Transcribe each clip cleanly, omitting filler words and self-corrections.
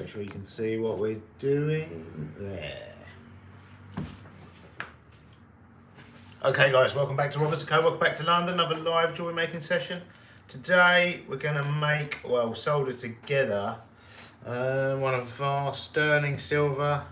Make sure you can see what we're doing there. Okay guys, welcome back to Novice. Welcome back to London, another live jewelry making session. Today we're going to make, well, solder together one of our sterling silver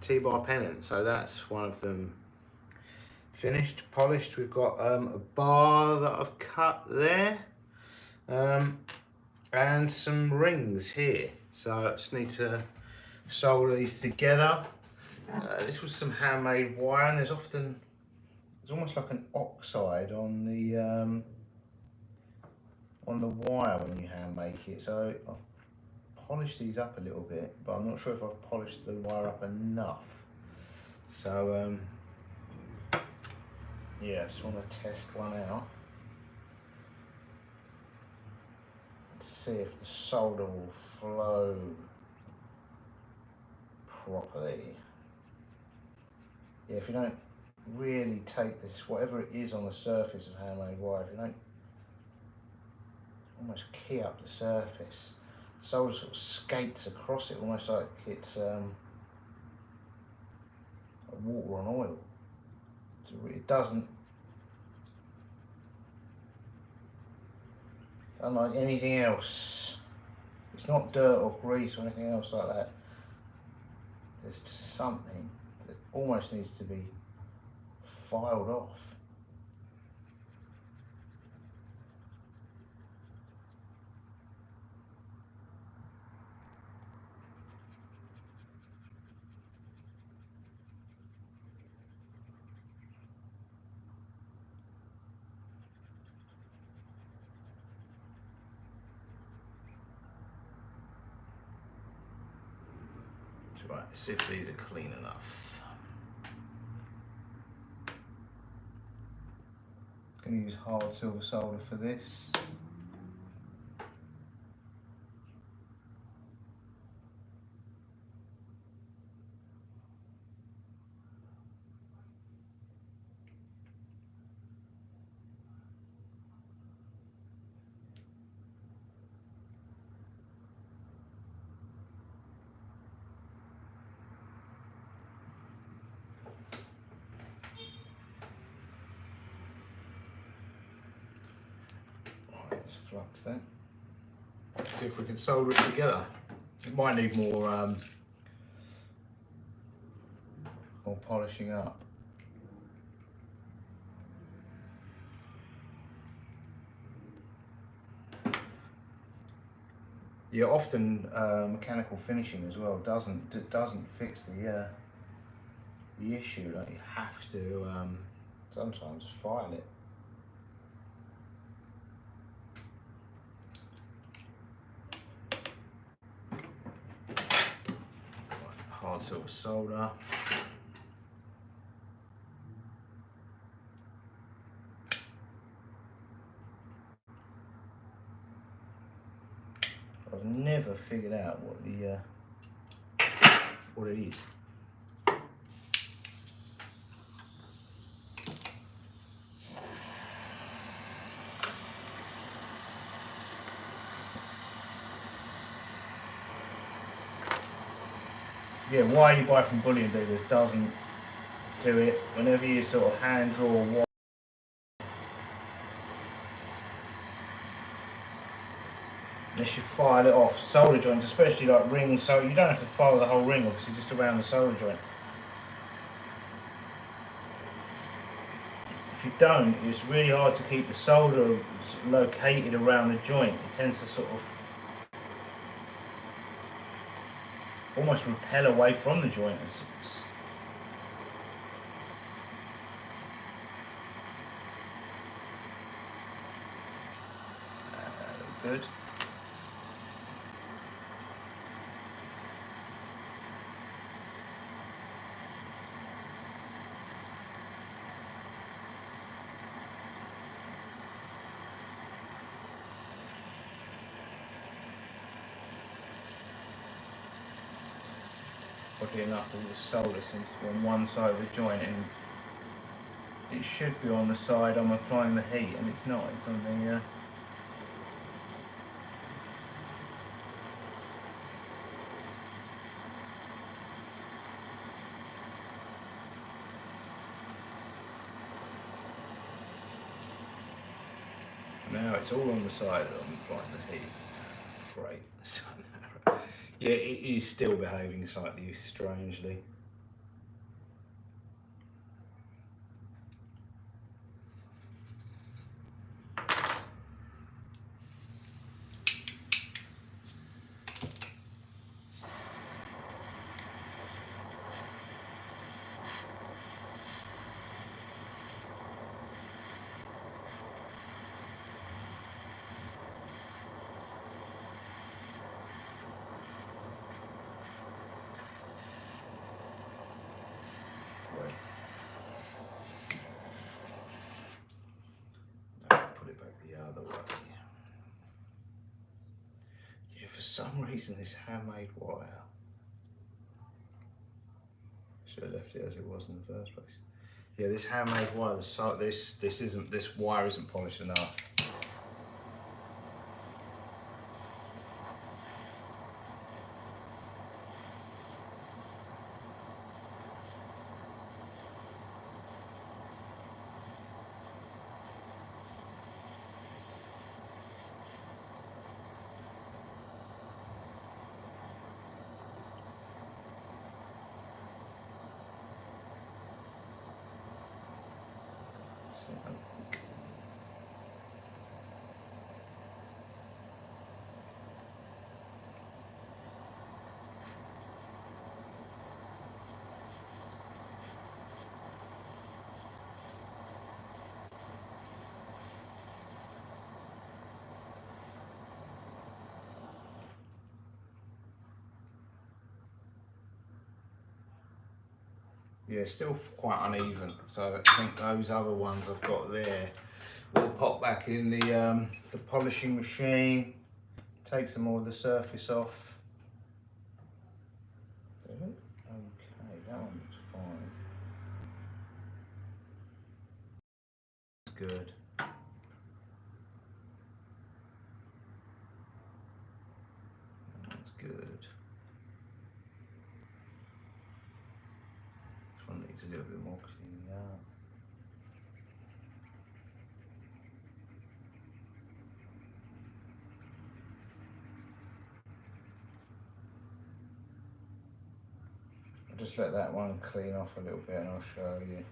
T-bar pendants. So that's one of them finished, polished. We've got a bar that I've cut there and some rings here. So I just need to solder these together. This was some handmade wire, and there's almost like an oxide on the wire when you hand make it. So I've polished these up a little bit, but I'm not sure if I've polished the wire up enough. So yeah, I just want to test one out and see if the solder will flow properly. Yeah, if you don't really take this, whatever it is on the surface of handmade wire, if you don't almost key up the surface, the solder sort of skates across it almost like it's water on oil. So it doesn't, it's unlike anything else. It's not dirt or grease or anything else like that. There's just something that almost needs to be filed off. Right, let's see if these are clean enough. I'm going to use hard silver solder for this. Let's flux that. See if we can solder it together. It might need more polishing up. Yeah, often mechanical finishing as well doesn't fix the issue. Like you have to sometimes file it. Hard silver solder. I've never figured out what it is. Yeah, wire you buy from bullion dealers doesn't do it. Whenever you sort of hand draw wire, unless you file it off, solder joints, especially like rings, so you don't have to file the whole ring, obviously, just around the solder joint. If you don't, it's really hard to keep the solder located around the joint. It tends to sort of almost repel away from the joint. Good. Oddly enough, all the solder seems to be on one side of the joint, and it should be on the side I'm applying the heat, and it's not. It's on the it's all on the side. I'm applying the heat. Great. So narrow. Yeah, it is still behaving slightly strangely. Put it back the other way. Yeah, for some reason this handmade wire, should have left it as it was in the first place. Yeah, this handmade wire, this wire isn't polished enough. Yeah, still quite uneven. So I think those other ones I've got there will pop back in the polishing machine. Take some more of the surface off. Okay, that one looks fine. Good. That's good. This one needs a little bit more cleaning up. I'll just let that one clean off a little bit and I'll show you.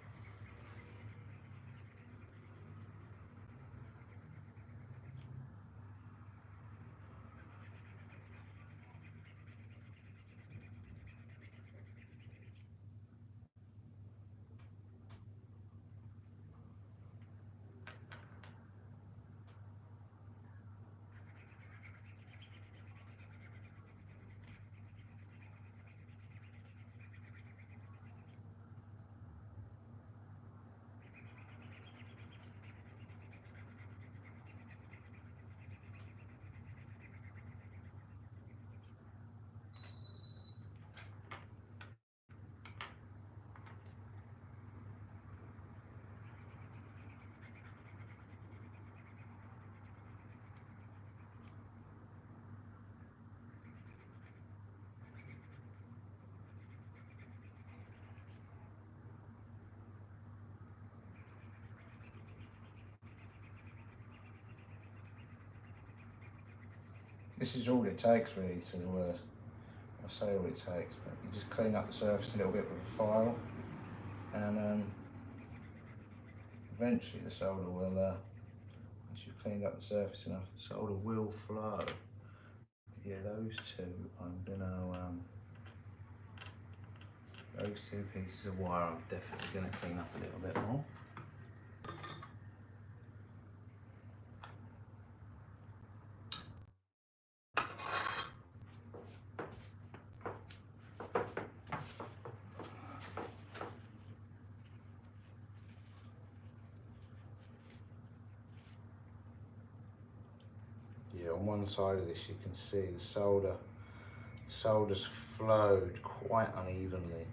This is all it takes really to, I say all it takes, but you just clean up the surface a little bit with a file, and eventually the solder will, once you've cleaned up the surface enough, the solder will flow. Yeah, those two, I'm gonna, those two pieces of wire I'm definitely gonna clean up a little bit more. Yeah, on one side of this you can see the solder's flowed quite unevenly.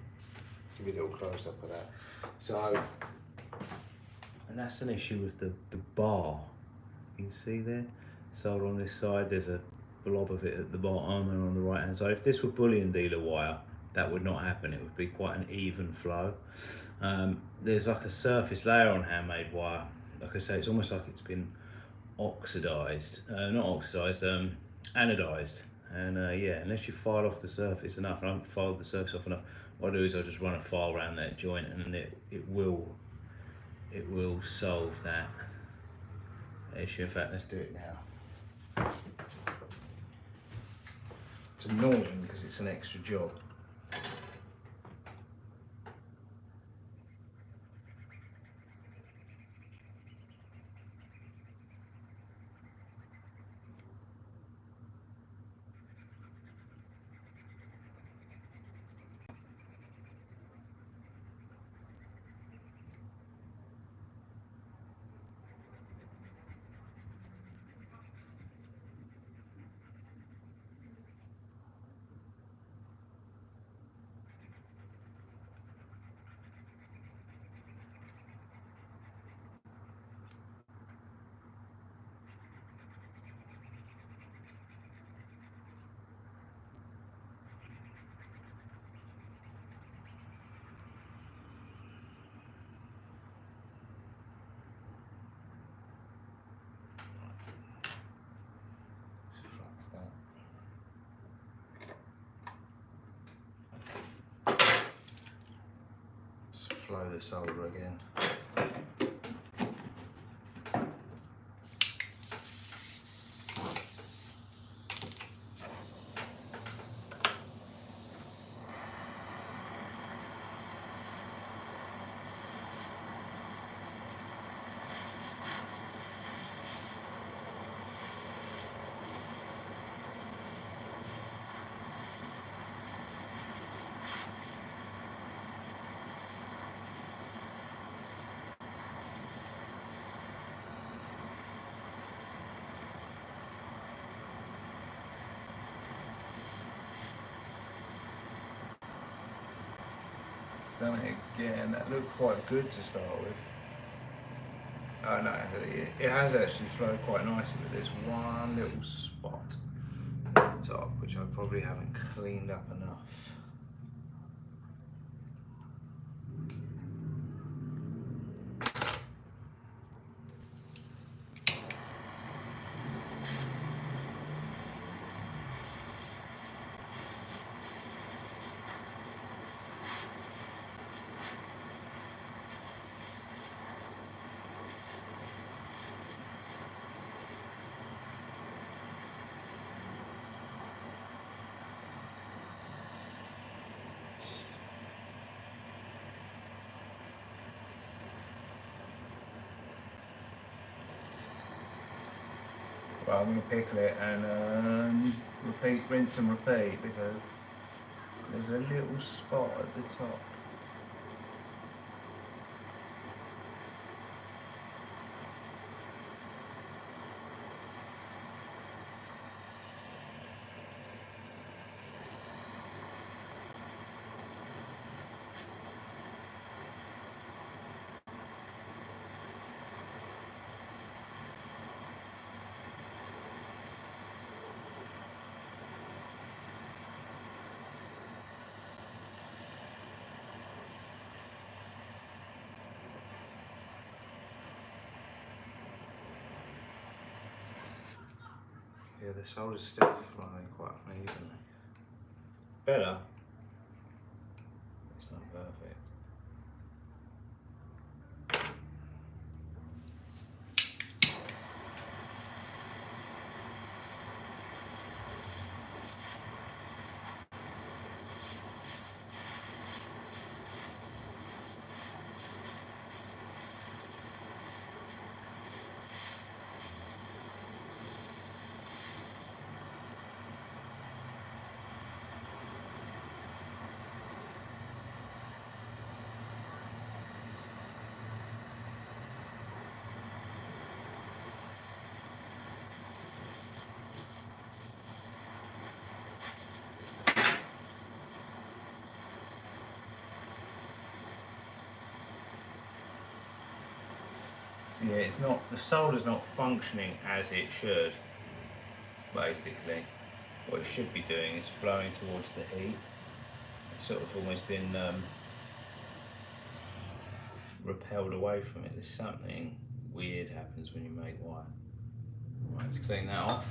Give you a little close up of that. So, and that's an issue with the bar. You can see there, solder on this side, there's a blob of it at the bottom, and on the right hand side. If this were bullion dealer wire, that would not happen. It would be quite an even flow. There's like a surface layer on handmade wire. Like I say, it's almost like it's been oxidized, not oxidized, anodized. And yeah, unless you file off the surface enough, and I haven't filed the surface off enough, what I do is I just run a file around that joint, and it will solve that issue. In fact, let's do it now. It's annoying because it's an extra job. Flow the solder again. Done it again. That looked quite good to start with. Oh no, it has actually flowed quite nicely, but there's one little spot at the top which I probably haven't cleaned up enough. Well, I'm going to pickle it and repeat, rinse and repeat, because there's a little spot at the top. Yeah, the solder's still flying quite unevenly. Better. It's not perfect. Yeah, it's not, the solder's not functioning as it should, basically. What it should be doing is flowing towards the heat. It's sort of almost been repelled away from it. There's something weird happens when you make wire. Right, let's clean that off.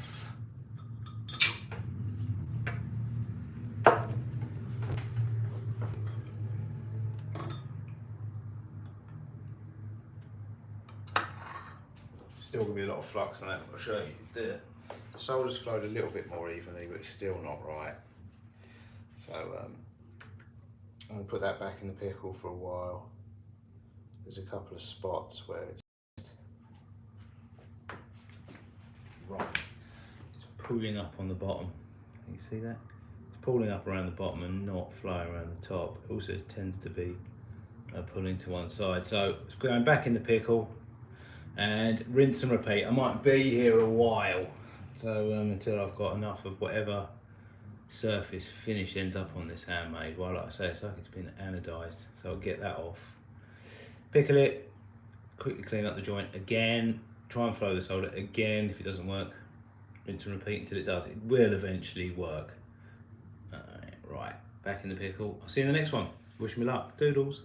Still going to be a lot of flux on that. I'll show you. The solder's flowed a little bit more evenly, but it's still not right. So I'm going to put that back in the pickle for a while. There's a couple of spots where it's right. It's pulling up on the bottom. Can you see that? It's pulling up around the bottom and not flowing around the top. It also tends to be pulling to one side. So it's going back in the pickle and rinse and repeat. I might be here a while, so until I've got enough of whatever surface finish ends up on this handmade. Well, like I say, it's like it's been anodized, so I'll get that off. Pickle it, quickly clean up the joint again, try and flow the solder again. If it doesn't work, rinse and repeat until it does. It will eventually work. Right, back in the pickle. I'll see you in the next one. Wish me luck. Doodles.